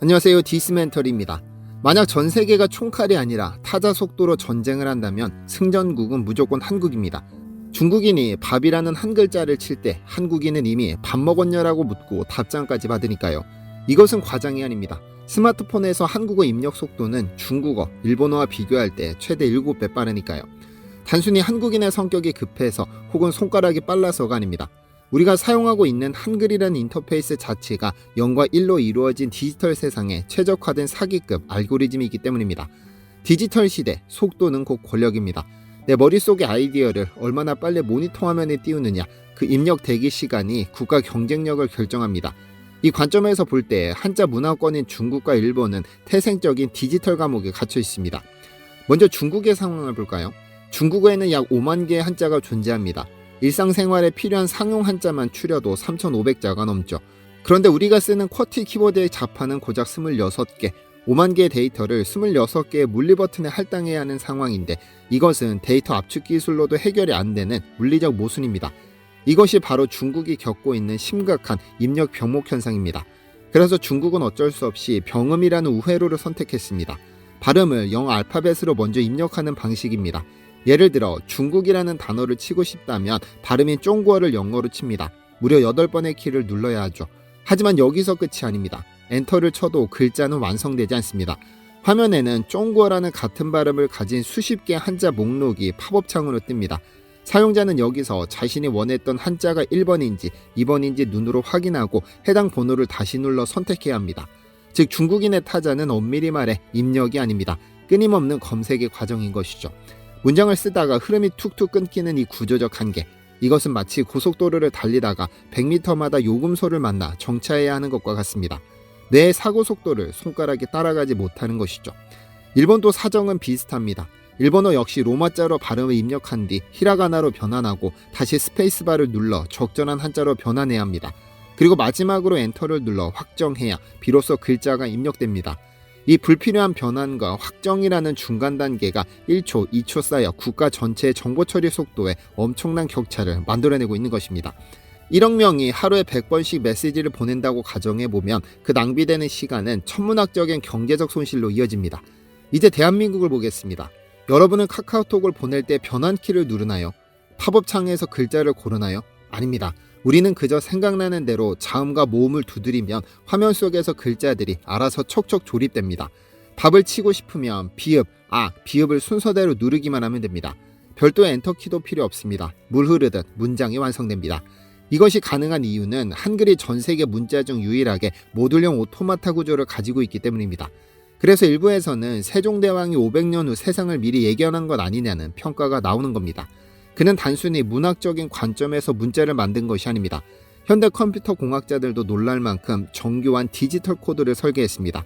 안녕하세요, 디스멘털입니다. 만약 전 세계가 총칼이 아니라 타자 속도로 전쟁을 한다면 승전국은 무조건 한국입니다. 중국인이 밥이라는 한 글자를 칠 때 한국인은 이미 밥 먹었냐라고 묻고 답장까지 받으니까요. 이것은 과장이 아닙니다. 스마트폰에서 한국어 입력 속도는 중국어, 일본어와 비교할 때 최대 7배 빠르니까요. 단순히 한국인의 성격이 급해서 혹은 손가락이 빨라서가 아닙니다. 우리가 사용하고 있는 한글이라는 인터페이스 자체가 0과 1로 이루어진 디지털 세상에 최적화된 사기급 알고리즘이 있기 때문입니다. 디지털 시대, 속도는 곧 권력입니다. 내 머릿속의 아이디어를 얼마나 빨리 모니터 화면에 띄우느냐, 그 입력 대기 시간이 국가 경쟁력을 결정합니다. 이 관점에서 볼 때 한자 문화권인 중국과 일본은 태생적인 디지털 감옥에 갇혀 있습니다. 먼저 중국의 상황을 볼까요? 중국어에는 약 5만 개의 한자가 존재합니다. 일상생활에 필요한 상용 한자만 추려도 3,500자가 넘죠. 그런데 우리가 쓰는 쿼티 키보드의 자판은 고작 26개, 5만 개의 데이터를 26개의 물리 버튼에 할당해야 하는 상황인데 이것은 데이터 압축 기술로도 해결이 안 되는 물리적 모순입니다. 이것이 바로 중국이 겪고 있는 심각한 입력 병목 현상입니다. 그래서 중국은 어쩔 수 없이 병음이라는 우회로를 선택했습니다. 발음을 영어 알파벳으로 먼저 입력하는 방식입니다. 예를 들어 중국이라는 단어를 치고 싶다면 발음인 쫑구어를 영어로 칩니다. 무려 8번의 키를 눌러야 하죠. 하지만 여기서 끝이 아닙니다. 엔터를 쳐도 글자는 완성되지 않습니다. 화면에는 쫑구어라는 같은 발음을 가진 수십 개의 한자 목록이 팝업 창으로 뜹니다. 사용자는 여기서 자신이 원했던 한자가 1번인지 2번인지 눈으로 확인하고 해당 번호를 다시 눌러 선택해야 합니다. 즉 중국인의 타자는 엄밀히 말해 입력이 아닙니다. 끊임없는 검색의 과정인 것이죠. 문장을 쓰다가 흐름이 툭툭 끊기는 이 구조적 한계, 이것은 마치 고속도로를 달리다가 100m마다 요금소를 만나 정차해야 하는 것과 같습니다. 뇌의 사고 속도를 손가락이 따라가지 못하는 것이죠. 일본도 사정은 비슷합니다. 일본어 역시 로마자로 발음을 입력한 뒤 히라가나로 변환하고 다시 스페이스바를 눌러 적절한 한자로 변환해야 합니다. 그리고 마지막으로 엔터를 눌러 확정해야 비로소 글자가 입력됩니다. 이 불필요한 변환과 확정이라는 중간 단계가 1초, 2초 쌓여 국가 전체의 정보 처리 속도에 엄청난 격차를 만들어내고 있는 것입니다. 1억 명이 하루에 100번씩 메시지를 보낸다고 가정해보면 그 낭비되는 시간은 천문학적인 경제적 손실로 이어집니다. 이제 대한민국을 보겠습니다. 여러분은 카카오톡을 보낼 때 변환키를 누르나요? 팝업 창에서 글자를 고르나요? 아닙니다. 우리는 그저 생각나는 대로 자음과 모음을 두드리면 화면 속에서 글자들이 알아서 척척 조립됩니다. 답을 치고 싶으면 비읍, 비읍을 순서대로 누르기만 하면 됩니다. 별도의 엔터키도 필요 없습니다. 물 흐르듯 문장이 완성됩니다. 이것이 가능한 이유는 한글이 전 세계 문자 중 유일하게 모듈형 오토마타 구조를 가지고 있기 때문입니다. 그래서 일부에서는 세종대왕이 500년 후 세상을 미리 예견한 것 아니냐는 평가가 나오는 겁니다. 그는 단순히 문학적인 관점에서 문자를 만든 것이 아닙니다. 현대 컴퓨터 공학자들도 놀랄 만큼 정교한 디지털 코드를 설계했습니다.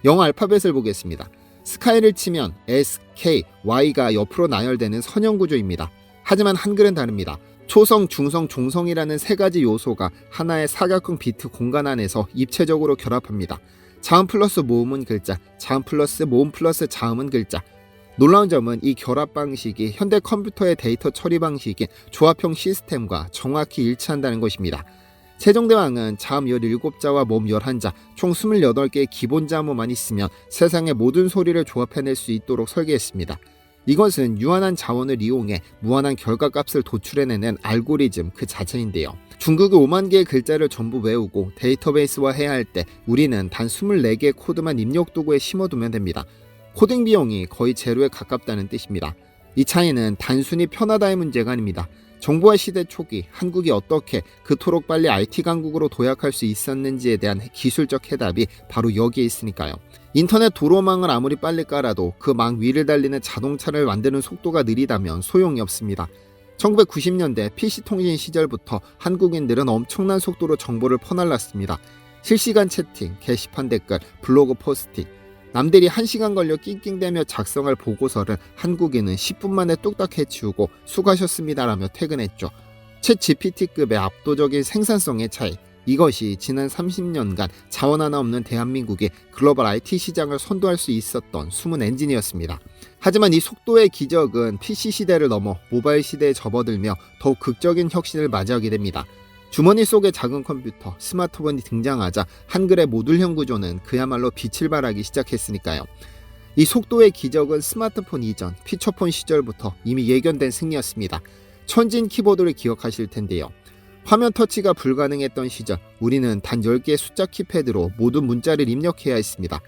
영어 알파벳을 보겠습니다. 스카이를 치면 S, K, Y가 옆으로 나열되는 선형 구조입니다. 하지만 한글은 다릅니다. 초성, 중성, 종성이라는 세 가지 요소가 하나의 사각형 비트 공간 안에서 입체적으로 결합합니다. 자음 플러스 모음은 글자, 자음 플러스 모음 플러스 자음은 글자. 놀라운 점은 이 결합 방식이 현대 컴퓨터의 데이터 처리 방식인 조합형 시스템과 정확히 일치한다는 것입니다. 세종대왕은 자음 17자와 모음 11자, 총 28개의 기본 자음만 있으면 세상의 모든 소리를 조합해낼 수 있도록 설계했습니다. 이것은 유한한 자원을 이용해 무한한 결과값을 도출해내는 알고리즘 그 자체인데요. 중국이 5만 개의 글자를 전부 외우고 데이터베이스화 해야 할 때 우리는 단 24개의 코드만 입력 도구에 심어두면 됩니다. 코딩 비용이 거의 제로에 가깝다는 뜻입니다. 이 차이는 단순히 편하다의 문제가 아닙니다. 정보화 시대 초기 한국이 어떻게 그토록 빨리 IT 강국으로 도약할 수 있었는지에 대한 기술적 해답이 바로 여기에 있으니까요. 인터넷 도로망을 아무리 빨리 깔아도 그 망 위를 달리는 자동차를 만드는 속도가 느리다면 소용이 없습니다. 1990년대 PC통신 시절부터 한국인들은 엄청난 속도로 정보를 퍼날랐습니다. 실시간 채팅, 게시판 댓글, 블로그 포스팅, 남들이 1시간 걸려 낑낑대며 작성할 보고서를 한국인은 10분 만에 뚝딱 해치우고 수고하셨습니다라며 퇴근했죠. 챗 GPT급의 압도적인 생산성의 차이, 이것이 지난 30년간 자원 하나 없는 대한민국이 글로벌 IT 시장을 선도할 수 있었던 숨은 엔진이었습니다. 하지만 이 속도의 기적은 PC 시대를 넘어 모바일 시대에 접어들며 더욱 극적인 혁신을 맞이하게 됩니다. 주머니 속의 작은 컴퓨터, 스마트폰이 등장하자 한글의 모듈형 구조는 그야말로 빛을 발하기 시작했으니까요. 이 속도의 기적은 스마트폰 이전, 피처폰 시절부터 이미 예견된 승리였습니다. 천진 키보드를 기억하실 텐데요. 화면 터치가 불가능했던 시절 우리는 단 10개의 숫자 키패드로 모든 문자를 입력해야 했습니다.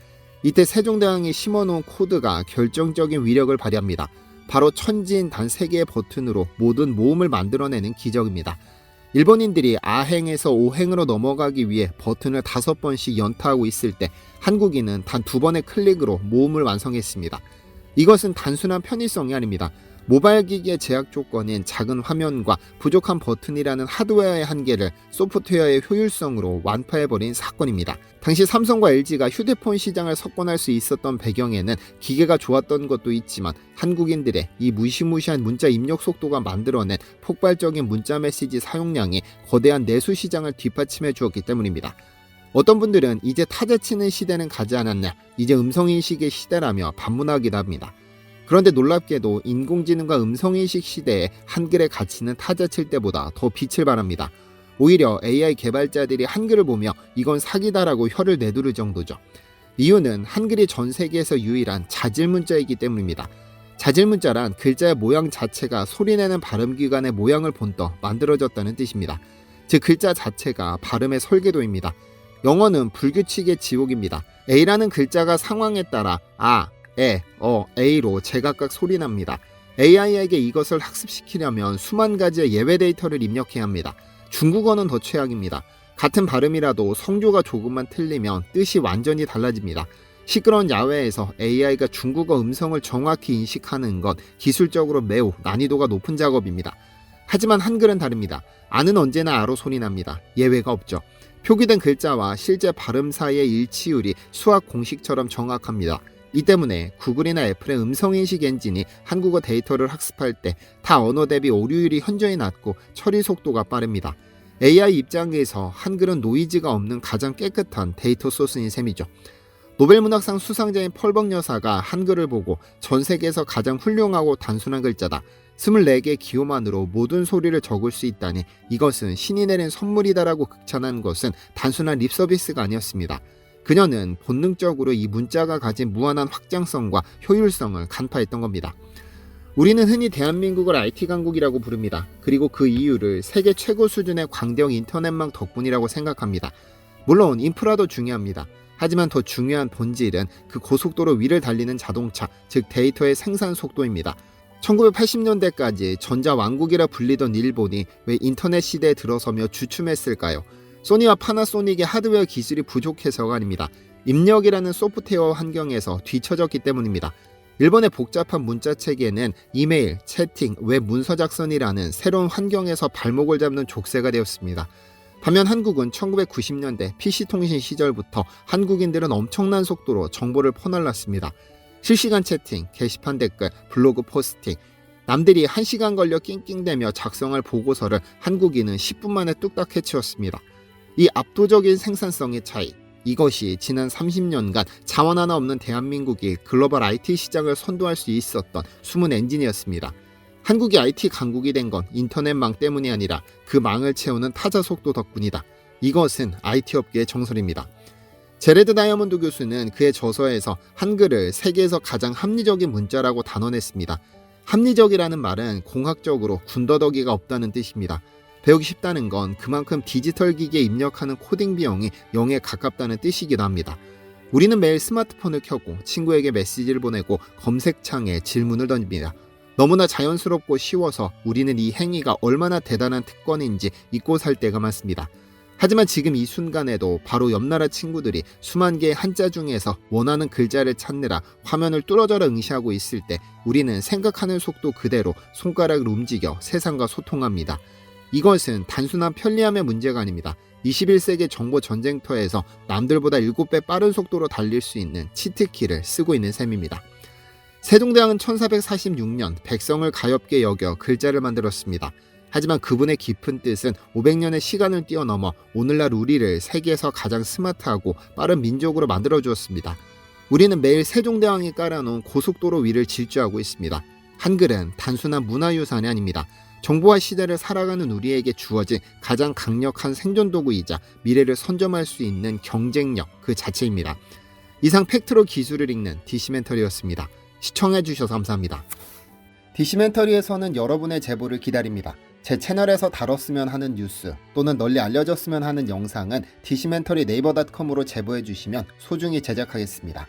이때 세종대왕이 심어놓은 코드가 결정적인 위력을 발휘합니다. 바로 천진 단 3개의 버튼으로 모든 모음을 만들어내는 기적입니다. 일본인들이 아행에서 오행으로 넘어가기 위해 버튼을 5번씩 연타하고 있을 때 한국인은 단 2번의 클릭으로 모음을 완성했습니다. 이것은 단순한 편의성이 아닙니다. 모바일 기기의 제약 조건인 작은 화면과 부족한 버튼이라는 하드웨어의 한계를 소프트웨어의 효율성으로 완파해버린 사건입니다. 당시 삼성과 LG가 휴대폰 시장을 석권할 수 있었던 배경에는 기계가 좋았던 것도 있지만 한국인들의 이 무시무시한 문자 입력 속도가 만들어낸 폭발적인 문자 메시지 사용량이 거대한 내수 시장을 뒷받침해 주었기 때문입니다. 어떤 분들은 이제 타자치는 시대는 가지 않았냐, 이제 음성인식의 시대라며 반문하기도 합니다. 그런데 놀랍게도 인공지능과 음성인식 시대에 한글의 가치는 타자칠 때보다 더 빛을 발합니다. 오히려 AI 개발자들이 한글을 보며 이건 사기다라고 혀를 내두를 정도죠. 이유는 한글이 전 세계에서 유일한 자질문자이기 때문입니다. 자질문자란 글자의 모양 자체가 소리내는 발음기관의 모양을 본떠 만들어졌다는 뜻입니다. 즉 글자 자체가 발음의 설계도입니다. 영어는 불규칙의 지옥입니다. A라는 글자가 상황에 따라 아, 에, A로 제각각 소리납니다. AI에게 이것을 학습시키려면 수만 가지의 예외 데이터를 입력해야 합니다. 중국어는 더 최악입니다. 같은 발음이라도 성조가 조금만 틀리면 뜻이 완전히 달라집니다. 시끄러운 야외에서 AI가 중국어 음성을 정확히 인식하는 것 기술적으로 매우 난이도가 높은 작업입니다. 하지만 한글은 다릅니다. 아는 언제나 아로 소리납니다. 예외가 없죠. 표기된 글자와 실제 발음 사이의 일치율이 수학 공식처럼 정확합니다. 이 때문에 구글이나 애플의 음성인식 엔진이 한국어 데이터를 학습할 때 타 언어 대비 오류율이 현저히 낮고 처리 속도가 빠릅니다. AI 입장에서 한글은 노이즈가 없는 가장 깨끗한 데이터 소스인 셈이죠. 노벨문학상 수상자인 펄벅 여사가 한글을 보고 전 세계에서 가장 훌륭하고 단순한 글자다. 24개의 기호만으로 모든 소리를 적을 수 있다니 이것은 신이 내린 선물이다라고 극찬한 것은 단순한 립서비스가 아니었습니다. 그녀는 본능적으로 이 문자가 가진 무한한 확장성과 효율성을 간파했던 겁니다. 우리는 흔히 대한민국을 IT 강국이라고 부릅니다. 그리고 그 이유를 세계 최고 수준의 광대형 인터넷망 덕분이라고 생각합니다. 물론 인프라도 중요합니다. 하지만 더 중요한 본질은 그 고속도로 위를 달리는 자동차, 즉 데이터의 생산 속도입니다. 1980년대까지 전자왕국이라 불리던 일본이 왜 인터넷 시대에 들어서며 주춤했을까요? 소니와 파나소닉의 하드웨어 기술이 부족해서가 아닙니다. 입력이라는 소프트웨어 환경에서 뒤처졌기 때문입니다. 일본의 복잡한 문자 체계는 이메일, 채팅, 웹 문서 작성이라는 새로운 환경에서 발목을 잡는 족쇄가 되었습니다. 반면 한국은 1990년대 PC통신 시절부터 한국인들은 엄청난 속도로 정보를 퍼날랐습니다. 실시간 채팅, 게시판 댓글, 블로그 포스팅, 남들이 1시간 걸려 낑낑대며 작성할 보고서를 한국인은 10분 만에 뚝딱 해치웠습니다. 이 압도적인 생산성의 차이, 이것이 지난 30년간 자원 하나 없는 대한민국이 글로벌 IT 시장을 선도할 수 있었던 숨은 엔진이었습니다. 한국이 IT 강국이 된 건 인터넷망 때문이 아니라 그 망을 채우는 타자 속도 덕분이다. 이것은 IT 업계의 정설입니다. 제레드 다이아몬드 교수는 그의 저서에서 한글을 세계에서 가장 합리적인 문자라고 단언했습니다. 합리적이라는 말은 공학적으로 군더더기가 없다는 뜻입니다. 배우기 쉽다는 건 그만큼 디지털 기기에 입력하는 코딩 비용이 0에 가깝다는 뜻이기도 합니다. 우리는 매일 스마트폰을 켜고 친구에게 메시지를 보내고 검색창에 질문을 던집니다. 너무나 자연스럽고 쉬워서 우리는 이 행위가 얼마나 대단한 특권인지 잊고 살 때가 많습니다. 하지만 지금 이 순간에도 바로 옆나라 친구들이 수만 개의 한자 중에서 원하는 글자를 찾느라 화면을 뚫어져라 응시하고 있을 때 우리는 생각하는 속도 그대로 손가락을 움직여 세상과 소통합니다. 이것은 단순한 편리함의 문제가 아닙니다. 21세기 정보 전쟁터에서 남들보다 7배 빠른 속도로 달릴 수 있는 치트키를 쓰고 있는 셈입니다. 세종대왕은 1446년 백성을 가엾게 여겨 글자를 만들었습니다. 하지만 그분의 깊은 뜻은 500년의 시간을 뛰어넘어 오늘날 우리를 세계에서 가장 스마트하고 빠른 민족으로 만들어주었습니다. 우리는 매일 세종대왕이 깔아놓은 고속도로 위를 질주하고 있습니다. 한글은 단순한 문화유산이 아닙니다. 정보화 시대를 살아가는 우리에게 주어진 가장 강력한 생존도구이자 미래를 선점할 수 있는 경쟁력 그 자체입니다. 이상 팩트로 기술을 읽는 디시멘터리였습니다. 시청해주셔서 감사합니다. 디시멘터리에서는 여러분의 제보를 기다립니다. 제 채널에서 다뤘으면 하는 뉴스 또는 널리 알려졌으면 하는 영상은 디시멘터리 네이버.com으로 제보해 주시면 소중히 제작하겠습니다.